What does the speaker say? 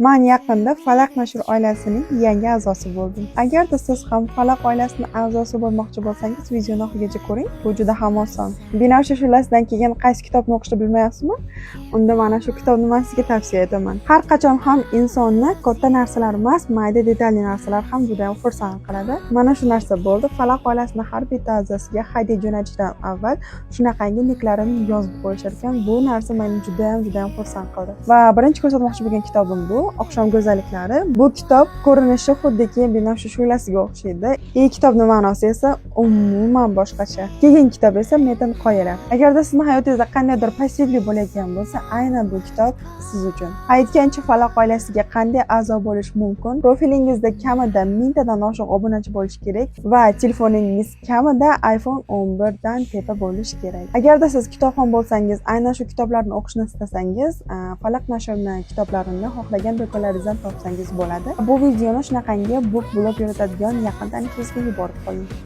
Men yaqinda Falaq nashr oilasining yangi a'zosi bo'ldim. Agarda siz ham Falaq oilasining a'zosi bo'lmoqchi bo'lsangiz, videoni oxirigacha ko'ring. Bu juda ham oson. Binafsha shulasidan keyin qaysi kitobni o'qishni bilmayapsizmi? Unda mana shu kitobni men sizga tavsiya etaman. Har qachon ham insonni katta narsalar emas, mayda detalli narsalar ham juda ham xursand qiladi. Mana shu narsa bo'ldi. Falaq oilasining har bitta a'zosiga hadya jo'natishdan avval shunaqangi niklarini yozib qo'yishar ekan. Bu narsa meni juda ham xursand qildi. Va birinchi ko'rsatmoqchi bo'lgan kitobim bu Oqshom go'zalliklari. Bu kitob ko'rinishi xuddiki binafsha shu'lasiga o'xshaydi. Kitobning ma'nosi esa umuman boshqacha. Keyingi kitob esa Metin qoyalar. Agarda sizning hayotingizda qandaydir passivlik bo'layotgan bo'lsa, aynan bu kitob siz uchun. Aytgancha Falaq oilasiga qanday a'zo bo'lish mumkin? Profilingizda kamida 1000 tadan oshiq obunachi bo'lish kerak va telefoningiz kamida iPhone 11 dan tepa bo'lishi kerak. Agarda siz kitobxon bo'lsangiz, aynan shu kitoblarni o'qishni istasangiz, Falaq nashrining kitoblarini xohlagan do'konlaringizdan topsangiz bo'ladi. Bu videoni shunaqangi book blog yuritadigan yaqin tanishingizga yuborib qo'ying.